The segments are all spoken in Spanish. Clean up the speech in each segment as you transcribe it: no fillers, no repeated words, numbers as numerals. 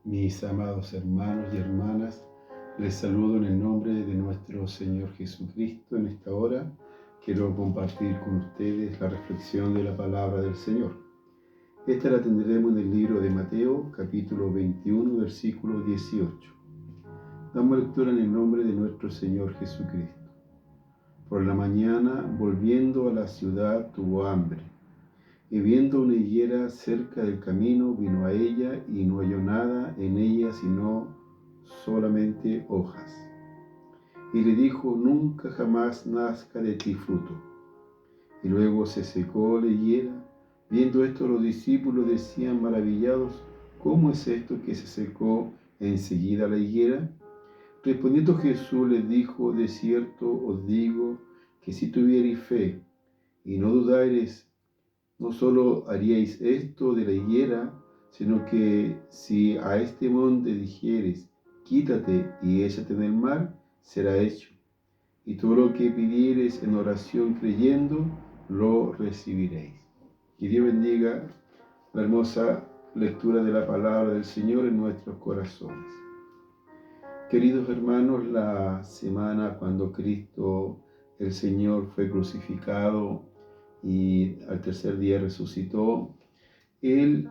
Mis amados hermanos y hermanas, les saludo en el nombre de nuestro Señor Jesucristo. En esta hora quiero compartir con ustedes la reflexión de la palabra del Señor. Esta la tendremos en el libro de Mateo, capítulo 21, versículo 18. Damos lectura en el nombre de nuestro Señor Jesucristo. Por la mañana, volviendo a la ciudad, tuvo hambre. Y viendo una higuera cerca del camino, vino a ella y no halló nada en ella sino solamente hojas. Y le dijo: nunca jamás nazca de ti fruto. Y luego se secó la higuera. Viendo esto, los discípulos decían maravillados: ¿cómo es esto que se secó enseguida la higuera? Respondiendo Jesús les dijo: de cierto os digo que si tuviereis fe y no dudareis, no solo haríais esto de la higuera, sino que si a este monte dijeres: quítate y échate en el mar, será hecho. Y todo lo que pidiereis en oración creyendo, lo recibiréis. Que Dios bendiga la hermosa lectura de la palabra del Señor en nuestros corazones. Queridos hermanos, la semana cuando Cristo el Señor fue crucificado y al tercer día resucitó, Él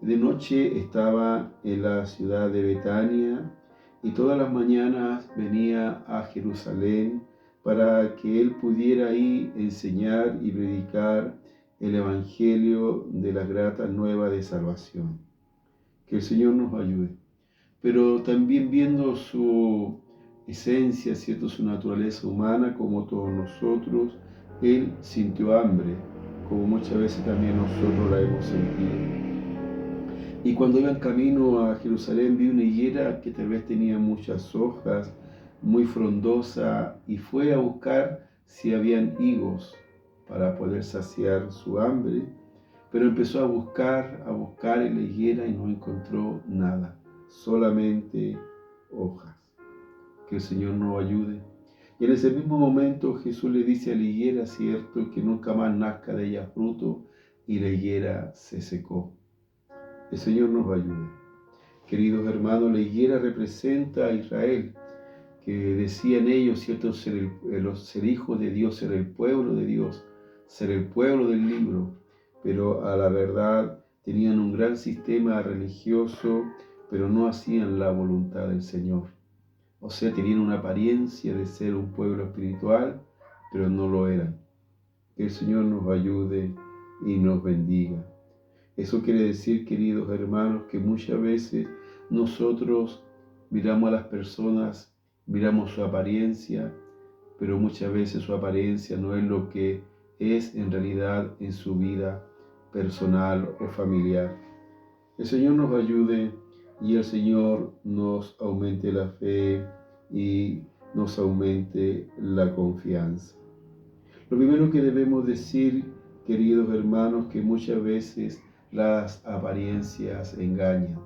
de noche estaba en la ciudad de Betania y todas las mañanas venía a Jerusalén para que Él pudiera ahí enseñar y predicar el Evangelio de las gratas nuevas de salvación. Que el Señor nos ayude. Pero también viendo su esencia, ¿cierto?, su naturaleza humana, como todos nosotros, Él sintió hambre, como muchas veces también nosotros la hemos sentido. Y cuando iba en camino a Jerusalén, vi una higuera que tal vez tenía muchas hojas, muy frondosa, y fue a buscar si habían higos para poder saciar su hambre, pero empezó a buscar en la higuera y no encontró nada, solamente hojas. Que el Señor nos ayude. Y en ese mismo momento Jesús le dice a la higuera, cierto, que nunca más nazca de ella fruto, y la higuera se secó. El Señor nos ayude. Queridos hermanos, la higuera representa a Israel, que decían ellos, cierto, ser hijos de Dios, ser el pueblo de Dios, ser el pueblo del libro, pero a la verdad tenían un gran sistema religioso, pero no hacían la voluntad del Señor. O sea, tenían una apariencia de ser un pueblo espiritual, pero no lo eran. Que el Señor nos ayude y nos bendiga. Eso quiere decir, queridos hermanos, que muchas veces nosotros miramos a las personas, miramos su apariencia, pero muchas veces su apariencia no es lo que es en realidad en su vida personal o familiar. El Señor nos ayude y el Señor nos aumente la fe y nos aumente la confianza. Lo primero que debemos decir, queridos hermanos, que muchas veces las apariencias engañan.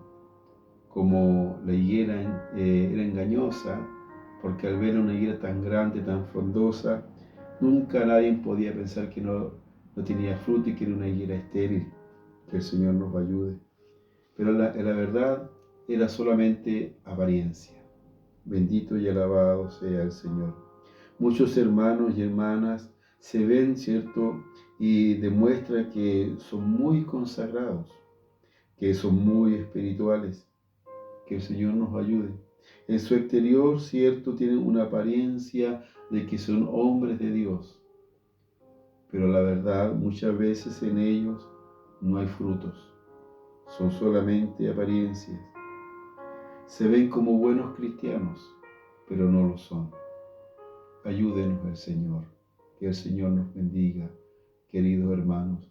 Como la higuera era engañosa, porque al ver una higuera tan grande, tan frondosa, nunca nadie podía pensar que no tenía fruto y que era una higuera estéril. Que el Señor nos ayude. Pero la verdad era solamente apariencia. Bendito y alabado sea el Señor. Muchos hermanos y hermanas se ven, ¿cierto?, y demuestran que son muy consagrados, que son muy espirituales. Que el Señor nos ayude. En su exterior, ¿cierto?, tienen una apariencia de que son hombres de Dios, pero la verdad, muchas veces en ellos no hay frutos, son solamente apariencias. Se ven como buenos cristianos, pero no lo son. Ayúdenos el Señor, que el Señor nos bendiga, queridos hermanos.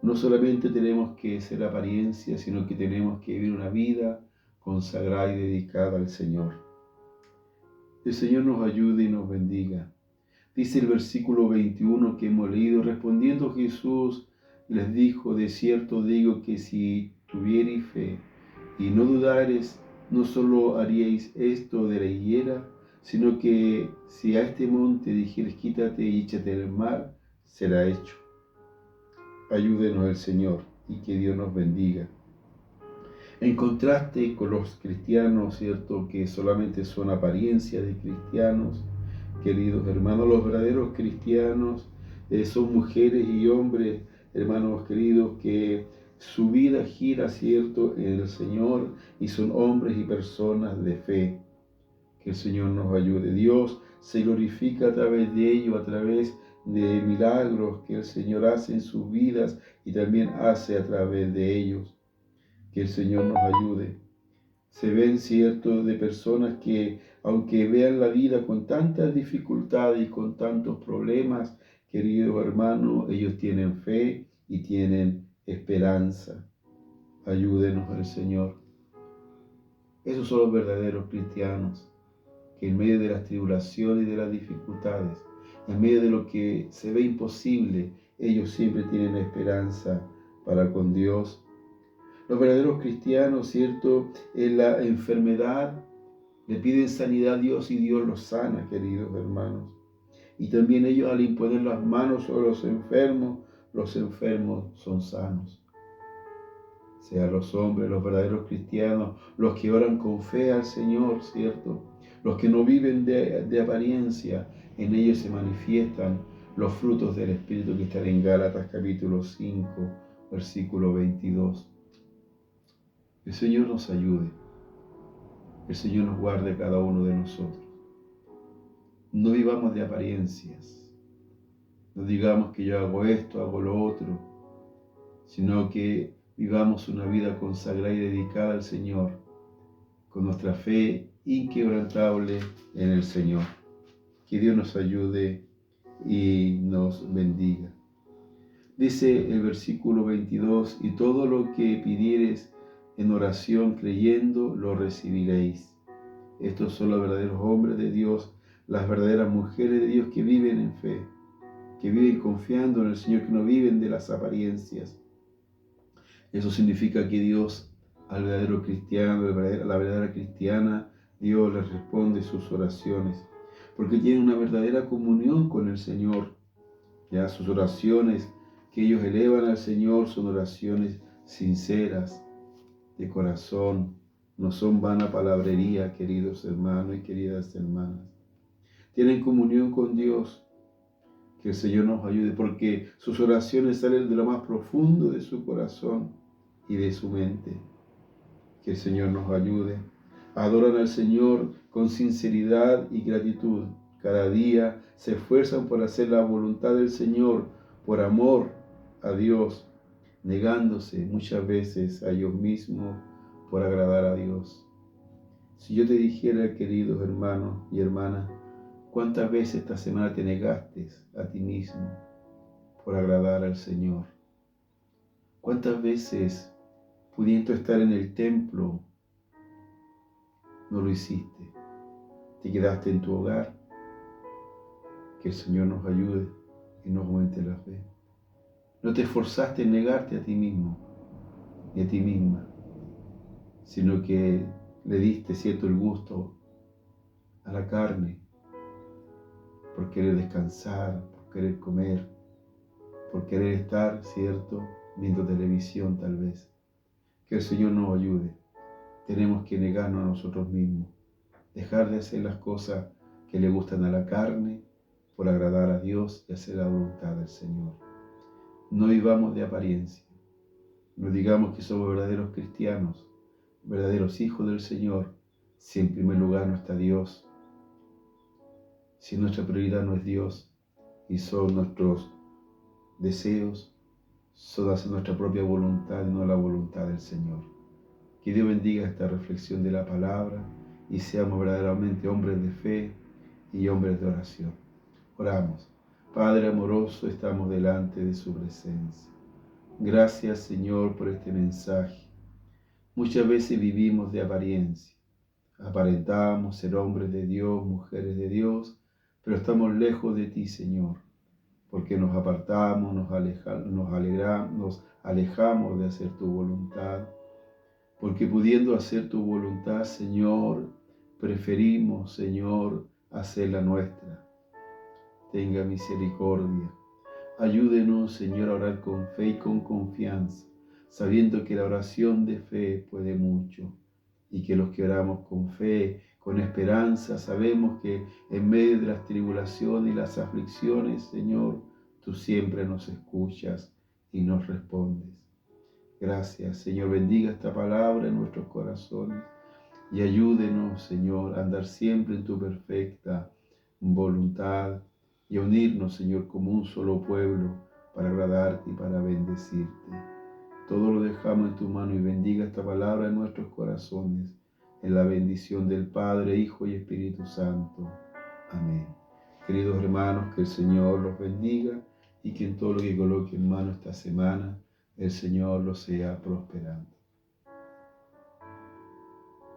No solamente tenemos que ser apariencia, sino que tenemos que vivir una vida consagrada y dedicada al Señor. El Señor nos ayude y nos bendiga. Dice el versículo 21 que hemos leído: respondiendo Jesús les dijo: de cierto digo que si tuviereis fe y no dudareis, no solo haríais esto de la higuera, sino que si a este monte dijeres: quítate y échate en el mar, será hecho. Ayúdenos el Señor y que Dios nos bendiga. En contraste con los cristianos, ¿cierto?, que solamente son apariencia de cristianos, queridos hermanos, los verdaderos cristianos son mujeres y hombres, hermanos queridos, que su vida gira, ¿cierto?, en el Señor, y son hombres y personas de fe. Que el Señor nos ayude. Dios se glorifica a través de ellos, a través de milagros que el Señor hace en sus vidas y también hace a través de ellos. Que el Señor nos ayude. Se ven, cierto, de personas que, aunque vean la vida con tantas dificultades y con tantos problemas, queridos hermanos, ellos tienen fe y tienen esperanza. Ayúdenos el Señor. Esos son los verdaderos cristianos, que en medio de las tribulaciones y de las dificultades, en medio de lo que se ve imposible, ellos siempre tienen esperanza para con Dios. Los verdaderos cristianos, ¿cierto?, en la enfermedad le piden sanidad a Dios y Dios los sana, queridos hermanos. Y también ellos, al imponer las manos sobre los enfermos son sanos. Sean los hombres, los verdaderos cristianos, los que oran con fe al Señor, ¿cierto? Los que no viven de apariencia, en ellos se manifiestan los frutos del Espíritu que están en Gálatas capítulo 5, versículo 22. El Señor nos ayude. El Señor nos guarde a cada uno de nosotros. No vivamos de apariencias. No digamos que yo hago esto, hago lo otro, sino que vivamos una vida consagrada y dedicada al Señor, con nuestra fe inquebrantable en el Señor. Que Dios nos ayude y nos bendiga. Dice el versículo 22, y todo lo que pidiereis en oración creyendo, lo recibiréis. Estos son los verdaderos hombres de Dios, las verdaderas mujeres de Dios que viven en fe, que viven confiando en el Señor, que no viven de las apariencias. Eso significa que Dios, al verdadero cristiano, a la verdadera cristiana, Dios les responde sus oraciones, porque tienen una verdadera comunión con el Señor. Ya sus oraciones que ellos elevan al Señor son oraciones sinceras, de corazón, no son vana palabrería, queridos hermanos y queridas hermanas. Tienen comunión con Dios. Que el Señor nos ayude, porque sus oraciones salen de lo más profundo de su corazón y de su mente. Que el Señor nos ayude. Adoran al Señor con sinceridad y gratitud. Cada día se esfuerzan por hacer la voluntad del Señor, por amor a Dios, negándose muchas veces a ellos mismos por agradar a Dios. Si yo te dijera, queridos hermanos y hermanas, ¿cuántas veces esta semana te negaste a ti mismo por agradar al Señor? ¿Cuántas veces, pudiendo estar en el templo, no lo hiciste? Te quedaste en tu hogar. Que el Señor nos ayude y nos aumente la fe. No te esforzaste en negarte a ti mismo ni a ti misma, sino que le diste, cierto, el gusto a la carne por querer descansar, por querer comer, por querer estar, cierto, viendo televisión tal vez. Que el Señor nos ayude. Tenemos que negarnos a nosotros mismos, dejar de hacer las cosas que le gustan a la carne por agradar a Dios y hacer la voluntad del Señor. No vivamos de apariencia. No digamos que somos verdaderos cristianos, verdaderos hijos del Señor, si en primer lugar no está Dios, si nuestra prioridad no es Dios y son nuestros deseos, son hacer nuestra propia voluntad y no la voluntad del Señor. Que Dios bendiga esta reflexión de la palabra y seamos verdaderamente hombres de fe y hombres de oración. Oramos. Padre amoroso, estamos delante de su presencia. Gracias, Señor, por este mensaje. Muchas veces vivimos de apariencia. Aparentamos ser hombres de Dios, mujeres de Dios, pero estamos lejos de ti, Señor, porque nos apartamos, nos alejamos de hacer tu voluntad, porque pudiendo hacer tu voluntad, Señor, preferimos, Señor, hacer la nuestra. Tenga misericordia. Ayúdenos, Señor, a orar con fe y con confianza, sabiendo que la oración de fe puede mucho y que los que oramos con fe, con esperanza, sabemos que en medio de las tribulaciones y las aflicciones, Señor, tú siempre nos escuchas y nos respondes. Gracias, Señor, bendiga esta palabra en nuestros corazones y ayúdenos, Señor, a andar siempre en tu perfecta voluntad y a unirnos, Señor, como un solo pueblo para agradarte y para bendecirte. Todo lo dejamos en tu mano y bendiga esta palabra en nuestros corazones, en la bendición del Padre, Hijo y Espíritu Santo. Amén. Queridos hermanos, que el Señor los bendiga y que en todo lo que coloque en mano esta semana, el Señor los sea prosperando.